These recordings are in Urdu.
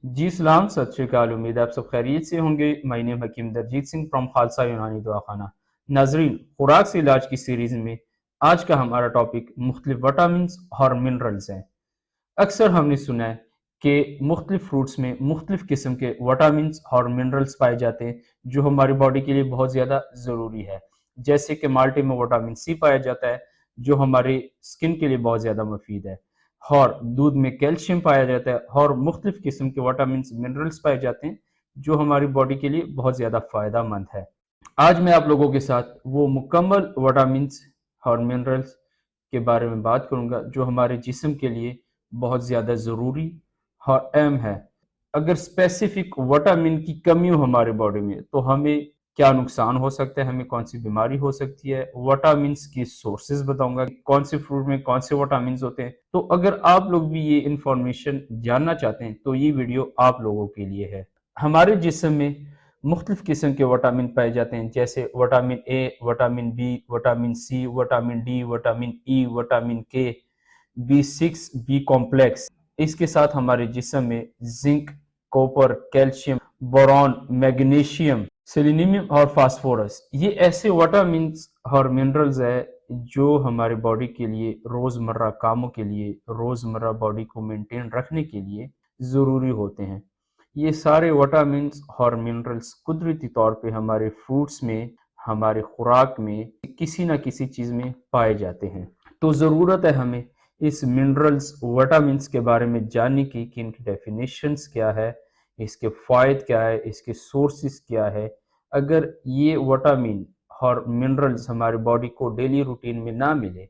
جی سلام، ست شری اکال، امید آپ سب خیریت سے ہوں گے۔ مائی نیم حکیم درجیت سنگھ فرام خالصہ یونانی دعا خانہ۔ ناظرین، خوراک سے علاج کی سیریز میں آج کا ہمارا ٹاپک مختلف وٹامنز اور منرلز ہیں۔ اکثر ہم نے سنا ہے کہ مختلف فروٹس میں مختلف قسم کے وٹامنز اور منرلز پائے جاتے ہیں جو ہماری باڈی کے لیے بہت زیادہ ضروری ہے، جیسے کہ مالٹے میں وٹامن سی پایا جاتا ہے جو ہماری سکن کے لیے بہت زیادہ مفید ہے، اور دودھ میں کیلشیم پایا جاتا ہے، اور مختلف قسم کے وٹامنز منرلز پائے جاتے ہیں جو ہماری باڈی کے لیے بہت زیادہ فائدہ مند ہے۔ آج میں آپ لوگوں کے ساتھ وہ مکمل وٹامنز اور منرلز کے بارے میں بات کروں گا جو ہمارے جسم کے لیے بہت زیادہ ضروری اور اہم ہے۔ اگر اسپیسیفک وٹامن کی کمی ہو ہمارے باڈی میں تو ہمیں کیا نقصان ہو سکتا ہے، ہمیں کون سی بیماری ہو سکتی ہے، وٹامنز کی سورسز بتاؤں گا، کون سے فروٹ میں کون سے وٹامنز ہوتے ہیں۔ تو اگر آپ لوگ بھی یہ انفارمیشن جاننا چاہتے ہیں تو یہ ویڈیو آپ لوگوں کے لیے ہے۔ ہمارے جسم میں مختلف قسم کے وٹامن پائے جاتے ہیں، جیسے vitamin A, vitamin B, vitamin C, vitamin D, vitamin E, vitamin K, B6، be complex. اس کے ساتھ ہمارے جسم میں zinc, copper, calcium, boron, magnesium, selenium اور فاسفورس، یہ ایسے وٹامنز اور منرلز ہیں جو ہمارے باڈی کے لیے روزمرہ کاموں کے لیے، روزمرہ باڈی کو مینٹین رکھنے کے لیے ضروری ہوتے ہیں۔ یہ سارے وٹامنز اور منرلز قدرتی طور پہ ہمارے فروٹس میں، ہمارے خوراک میں کسی نہ کسی چیز میں پائے جاتے ہیں۔ تو ضرورت ہے ہمیں اس منرلز وٹامنز کے بارے میں جاننے کی کہ ان کی ڈیفینیشنز کیا ہے، اس کے فوائد کیا ہے، اس کے سورسز کیا ہے۔ اگر یہ وٹامن اور منرلز ہماری باڈی کو ڈیلی روٹین میں نہ ملے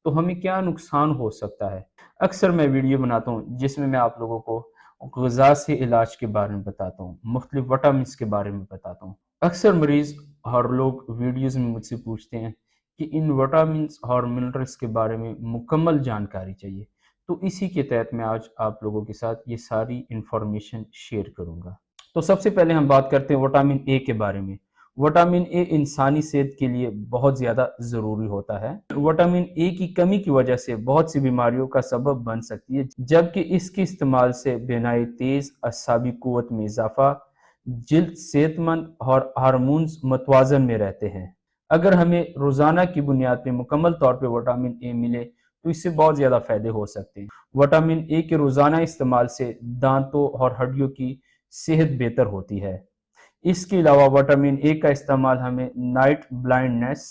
تو ہمیں کیا نقصان ہو سکتا ہے۔ اکثر میں ویڈیو بناتا ہوں جس میں آپ لوگوں کو غذا سے علاج کے بارے میں بتاتا ہوں، مختلف وٹامنز کے بارے میں بتاتا ہوں۔ اکثر مریض اور لوگ ویڈیوز میں مجھ سے پوچھتے ہیں کہ ان وٹامنز اور منرلز کے بارے میں مکمل جانکاری چاہیے، تو اسی کے تحت میں آج آپ لوگوں کے ساتھ یہ ساری انفارمیشن شیئر کروں گا۔ تو سب سے پہلے ہم بات کرتے ہیں وٹامن اے کے بارے میں۔ وٹامن اے انسانی صحت کے لیے بہت زیادہ ضروری ہوتا ہے۔ وٹامن اے کی کمی کی وجہ سے بہت سی بیماریوں کا سبب بن سکتی ہے، جبکہ اس کے استعمال سے بینائی تیز، اعصابی قوت میں اضافہ، جلد صحت مند اور ہارمونز متوازن میں رہتے ہیں۔ اگر ہمیں روزانہ کی بنیاد پہ مکمل طور پہ وٹامن اے ملے تو اس سے بہت زیادہ فائدے ہو سکتے ہیں۔ وٹامن اے کے روزانہ استعمال سے دانتوں اور ہڈیوں کی صحت بہتر ہوتی ہے۔ اس کے علاوہ وٹامن اے کا استعمال ہمیں نائٹ بلائنڈنس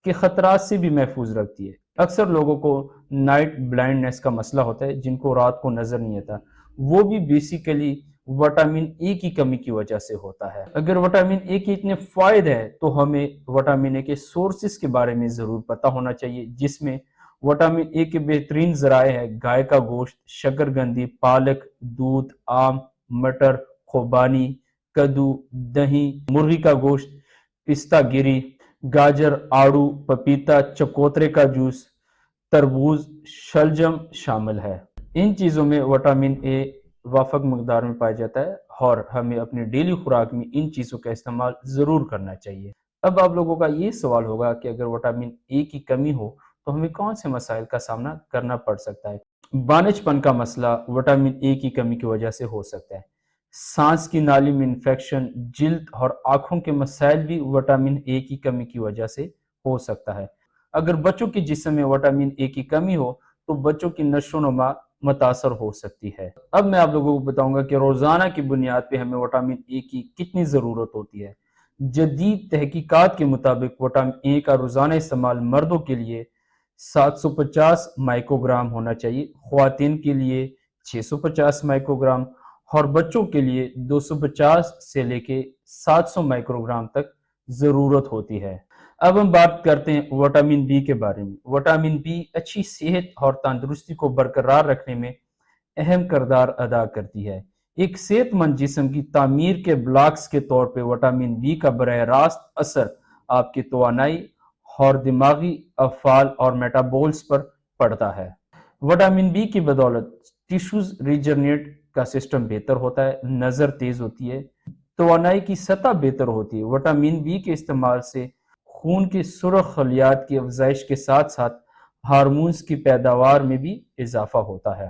کے خطرات سے بھی محفوظ رکھتی ہے۔ اکثر لوگوں کو نائٹ بلائنڈنس کا مسئلہ ہوتا ہے جن کو رات کو نظر نہیں آتا، وہ بھی بیسیکلی وٹامن اے کی کمی کی وجہ سے ہوتا ہے۔ اگر وٹامن اے کے اتنے فوائد ہیں تو ہمیں وٹامن اے کے سورسز کے بارے میں ضرور پتہ ہونا چاہیے، جس میں وٹامن اے کے بہترین ذرائع ہیں گائے کا گوشت، شکرگندی، پالک، دودھ، آم، مٹر، خوبانی، کدو، دہی، مرغی کا گوشت، پستہ گری، گاجر، آڑو، پپیتا، چکوترے کا جوس، تربوز، شلجم شامل ہے۔ ان چیزوں میں وٹامن اے وافق مقدار میں پایا جاتا ہے اور ہمیں اپنی ڈیلی خوراک میں ان چیزوں کا استعمال ضرور کرنا چاہیے۔ اب آپ لوگوں کا یہ سوال ہوگا کہ اگر وٹامن اے کی کمی ہو تو ہمیں کون سے مسائل کا سامنا کرنا پڑ سکتا ہے۔ بانجھ پن کا مسئلہ وٹامن اے کی کمی کی وجہ سے ہو سکتا ہے۔ سانس کی نالی میں انفیکشن، جلد اور آنکھوں کے مسائل بھی وٹامن اے کی کمی کی وجہ سے ہو سکتا ہے۔ اگر بچوں کے جسم میں وٹامن اے کی کمی ہو تو بچوں کی نشو و نما متاثر ہو سکتی ہے۔ اب میں آپ لوگوں کو بتاؤں گا کہ روزانہ کی بنیاد پہ ہمیں وٹامن اے کی کتنی ضرورت ہوتی ہے۔ جدید تحقیقات کے مطابق وٹامن اے کا روزانہ استعمال مردوں کے لیے 750 مائکرو گرام ہونا چاہیے، خواتین کے لیے 650 مائکرو گرام اور بچوں کے لیے 250 سے لے کے 700 مائکرو گرام تک ضرورت ہوتی ہے۔ اب ہم بات کرتے ہیں وٹامن بی کے بارے میں۔ وٹامن بی اچھی صحت اور تندرستی کو برقرار رکھنے میں اہم کردار ادا کرتی ہے۔ ایک صحت مند جسم کی تعمیر کے بلاکس کے طور پہ وٹامن بی کا براہ راست اثر آپ کی توانائی اور دماغی افعال اور میٹابولز پر پڑتا ہے۔ وٹامن بی کی بدولت ٹیشوز ریجنریٹ کا سسٹم بہتر ہوتا ہے، نظر تیز ہوتی ہے، توانائی کی سطح بہتر ہوتی ہے۔ وٹامن بی کے استعمال سے خون کے سرخ خلیات کی افزائش کے ساتھ ساتھ ہارمونز کی پیداوار میں بھی اضافہ ہوتا ہے۔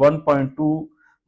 1.2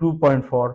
2.4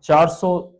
400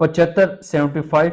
75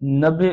90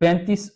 35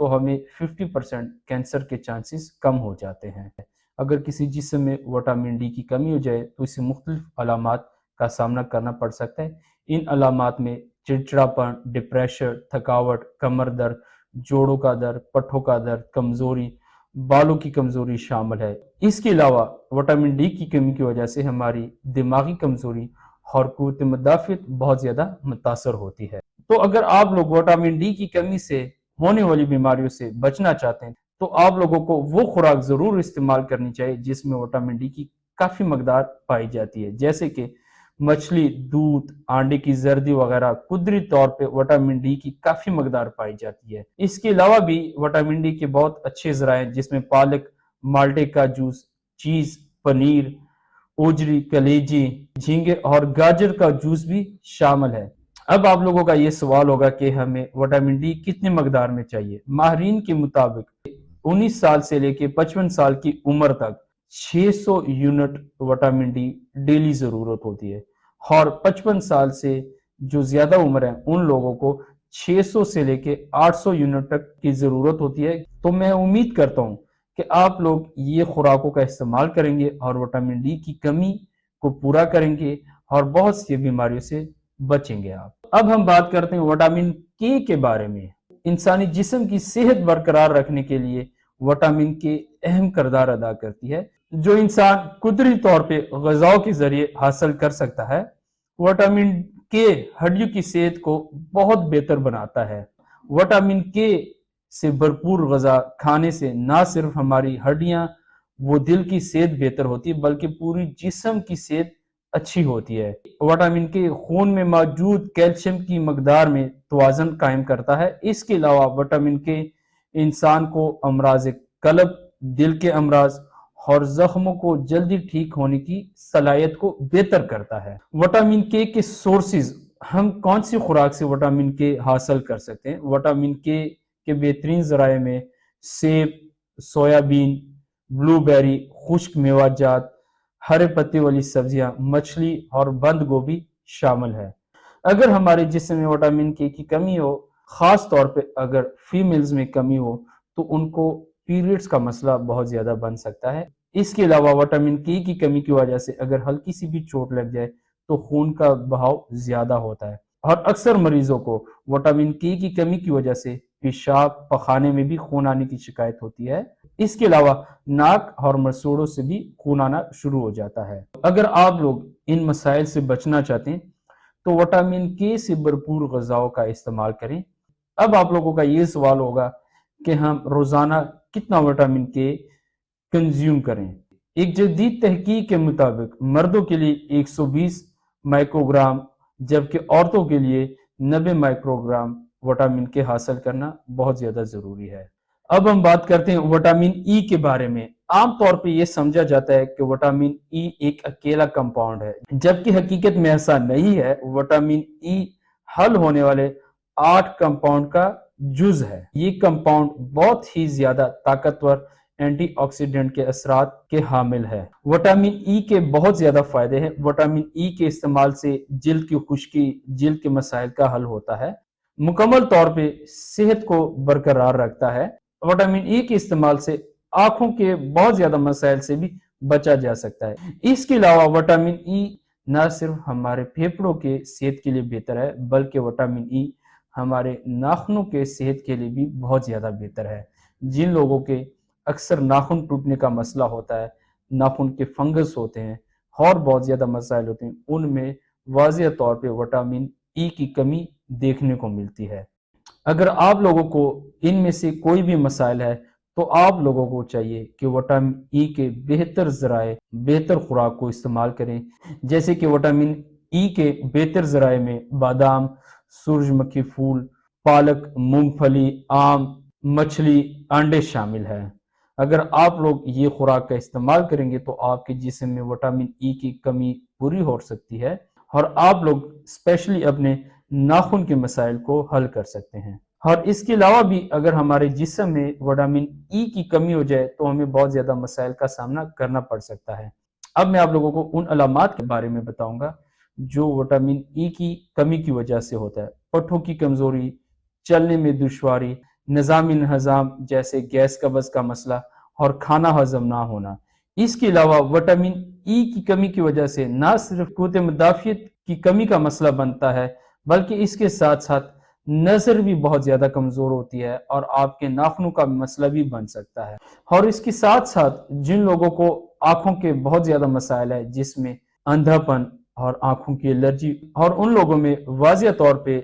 تو ہمیں 50% کینسر کے چانسز کم ہو جاتے ہیں۔ اگر کسی جسم میں وٹامن ڈی کی کمی ہو جائے تو اسے مختلف علامات کا سامنا کرنا پڑ سکتا ہے۔ ان علامات میں چڑچڑاپن، ڈپریشن، تھکاوٹ، کمر درد، جوڑوں کا درد، پٹھوں کا درد، کمزوری، بالوں کی کمزوری شامل ہے۔ اس کے علاوہ وٹامن ڈی کی کمی کی وجہ سے ہماری دماغی کمزوری اور قوت مدافعت بہت زیادہ متاثر ہوتی ہے۔ تو اگر آپ لوگ وٹامن ڈی کی کمی سے ہونے والی بیماریوں سے بچنا چاہتے ہیں تو آپ لوگوں کو وہ خوراک ضرور استعمال کرنی چاہیے جس میں وٹامن ڈی کی کافی مقدار پائی جاتی ہے، جیسے کہ مچھلی، دودھ، آنڈے کی زردی وغیرہ قدرتی طور پہ وٹامن ڈی کی کافی مقدار پائی جاتی ہے۔ اس کے علاوہ بھی وٹامن ڈی کے بہت اچھے ذرائع ہیں جس میں پالک، مالٹے کا جوس، چیز، پنیر، اوجری، کلیجی، جھینگے اور گاجر کا جوس بھی شامل ہے۔ اب آپ لوگوں کا یہ سوال ہوگا کہ ہمیں وٹامن ڈی کتنی مقدار میں چاہیے؟ ماہرین کے مطابق 19 سال سے لے کے 55 سال کی عمر تک 600 یونٹ وٹامن ڈی ڈیلی ضرورت ہوتی ہے، اور 55 سال سے جو زیادہ عمر ہے ان لوگوں کو 600 سے لے کے 800 یونٹ تک کی ضرورت ہوتی ہے۔ تو میں امید کرتا ہوں کہ آپ لوگ یہ خوراکوں کا استعمال کریں گے اور وٹامن ڈی کی کمی کو پورا کریں گے اور بہت سی بیماریوں سے بچیں گے آپ۔ اب ہم بات کرتے ہیں وٹامن کے بارے میں۔ انسانی جسم کی صحت برقرار رکھنے کے لیے وٹامن کے اہم کردار ادا کرتی ہے، جو انسان قدرتی طور پہ غذاؤں کے ذریعے حاصل کر سکتا ہے۔ وٹامن کے ہڈیوں کی صحت کو بہت بہتر بناتا ہے۔ وٹامن کے سے بھرپور غذا کھانے سے نہ صرف ہماری ہڈیاں وہ دل کی صحت بہتر ہوتی ہے بلکہ پوری جسم کی صحت اچھی ہوتی ہے۔ وٹامن کے خون میں موجود کیلشیم کی مقدار میں توازن قائم کرتا ہے۔ اس کے علاوہ وٹامن کے انسان کو امراض قلب، دل کے امراض اور زخموں کو جلدی ٹھیک ہونے کی صلاحیت کو بہتر کرتا ہے۔ وٹامن کے سورسز، ہم کون سی خوراک سے وٹامن کے حاصل کر سکتے ہیں؟ وٹامن کے بہترین ذرائع میں سیب، سویابین، بلو بیری، خشک میوہ جات، ہرے پتے والی سبزیاں، مچھلی اور بند گوبھی شامل ہے۔ اگر ہمارے جسم میں وٹامن کے کی کمی ہو، خاص طور پہ اگر فیمیلز میں کمی ہو تو ان کو پیریڈز کا مسئلہ بہت زیادہ بن سکتا ہے۔ اس کے علاوہ وٹامن کے کی کمی کی وجہ سے اگر ہلکی سی بھی چوٹ لگ جائے تو خون کا بہاؤ زیادہ ہوتا ہے، اور اکثر مریضوں کو وٹامن کے کی کمی کی وجہ سے پیشاب، پخانے میں بھی خون آنے کی شکایت ہوتی ہے۔ اس کے علاوہ ناک اور مسوڑوں سے بھی خون آنا شروع ہو جاتا ہے۔ اگر آپ لوگ ان مسائل سے بچنا چاہتے ہیں تو وٹامن کے سے بھرپور غذاؤں کا استعمال کریں۔ اب آپ لوگوں کا یہ سوال ہوگا کہ ہم روزانہ کتنا وٹامن کے کنزیوم کریں؟ ایک جدید تحقیق کے مطابق مردوں کے لیے 120 مائکرو گرام جبکہ عورتوں کے لیے 90 مائکرو گرام وٹامن کے حاصل کرنا بہت زیادہ ضروری ہے۔ اب ہم بات کرتے ہیں وٹامن ای کے بارے میں۔ عام طور پہ یہ سمجھا جاتا ہے کہ وٹامن ای ایک اکیلا کمپاؤنڈ ہے، جبکہ حقیقت میں ایسا نہیں ہے۔ وٹامن ای حل ہونے والے 8 کمپاؤنڈ کا جز ہے۔ یہ کمپاؤنڈ بہت ہی زیادہ طاقتور اینٹی آکسیڈنٹ کے اثرات کے حامل ہے۔ وٹامن ای کے بہت زیادہ فائدے ہیں۔ وٹامن ای کے استعمال سے جلد کی خشکی، جلد کے مسائل کا حل ہوتا ہے، مکمل طور پہ صحت کو برقرار رکھتا ہے۔ وٹامن ای کے استعمال سے آنکھوں کے بہت زیادہ مسائل سے بھی بچا جا سکتا ہے۔ اس کے علاوہ وٹامن ای نہ صرف ہمارے پھیپھڑوں کے صحت کے لیے بہتر ہے بلکہ وٹامن ای ہمارے ناخنوں کے صحت کے لیے بھی بہت زیادہ بہتر ہے۔ جن لوگوں کے اکثر ناخن ٹوٹنے کا مسئلہ ہوتا ہے، ناخن کے فنگس ہوتے ہیں اور بہت زیادہ مسائل ہوتے ہیں، ان میں واضح طور پہ وٹامن ای کی کمی دیکھنے کو ملتی ہے۔ اگر آپ لوگوں کو ان میں سے کوئی بھی مسائل ہے تو آپ لوگوں کو چاہیے کہ وٹامن ای کے بہتر ذرائع، بہتر خوراک کو استعمال کریں، جیسے کہ وٹامن ای کے بہتر ذرائع میں بادام، سورج مکھی پھول، پالک، مونگ پھلی، آم، مچھلی، انڈے شامل ہیں۔ اگر آپ لوگ یہ خوراک کا استعمال کریں گے تو آپ کے جسم میں وٹامن ای کی کمی پوری ہو سکتی ہے اور آپ لوگ اسپیشلی اپنے ناخن کے مسائل کو حل کر سکتے ہیں۔ اور اس کے علاوہ بھی اگر ہمارے جسم میں وٹامن ای کی کمی ہو جائے تو ہمیں بہت زیادہ مسائل کا سامنا کرنا پڑ سکتا ہے۔ اب میں آپ لوگوں کو ان علامات کے بارے میں بتاؤں گا جو وٹامن ای کی کمی کی وجہ سے ہوتا ہے۔ پٹھوں کی کمزوری، چلنے میں دشواری، نظام انہضام جیسے گیس قبض کا مسئلہ اور کھانا ہضم نہ ہونا۔ اس کے علاوہ وٹامن ای کی کمی کی وجہ سے نہ صرف قوت مدافعت کی کمی کا مسئلہ بنتا ہے بلکہ اس کے ساتھ ساتھ نظر بھی بہت زیادہ کمزور ہوتی ہے اور آپ کے ناخنوں کا مسئلہ بھی بن سکتا ہے۔ اور اس کے ساتھ ساتھ جن لوگوں کو آنکھوں کے بہت زیادہ مسائل ہے جس میں اندھا پن اور آنکھوں کی الرجی، اور ان لوگوں میں واضح طور پہ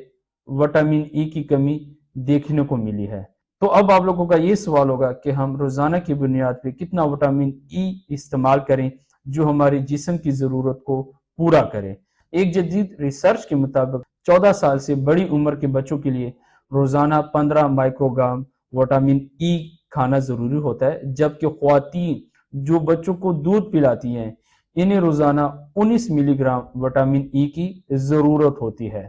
وٹامن ای کی کمی دیکھنے کو ملی ہے۔ تو اب آپ لوگوں کا یہ سوال ہوگا کہ ہم روزانہ کی بنیاد پہ کتنا وٹامن ای استعمال کریں جو ہمارے جسم کی ضرورت کو پورا کرے۔ ایک جدید ریسرچ کے مطابق 14 سال سے بڑی عمر کے بچوں کے لیے روزانہ 15 مائکرو گرام وٹامن ای کھانا ضروری ہوتا ہے، جبکہ خواتین جو بچوں کو دودھ پلاتی ہیں انہیں روزانہ 19 ملی گرام وٹامن ای کی ضرورت ہوتی ہے۔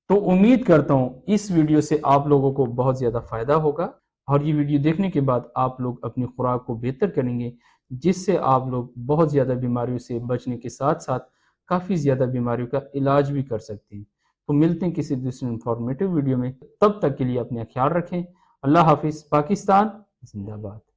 تو امید کرتا ہوں اس ویڈیو سے آپ لوگوں کو بہت زیادہ فائدہ ہوگا، اور یہ ویڈیو دیکھنے کے بعد آپ لوگ اپنی خوراک کو بہتر کریں گے، جس سے آپ لوگ بہت زیادہ بیماریوں سے بچنے کے ساتھ ساتھ کافی زیادہ بیماریوں کا علاج بھی کر سکتے ہیں۔ تو ملتے ہیں کسی دوسرے انفارمیٹیو ویڈیو میں، تب تک کے لیے اپنا خیال رکھیں۔ اللہ حافظ۔ پاکستان زندہ باد۔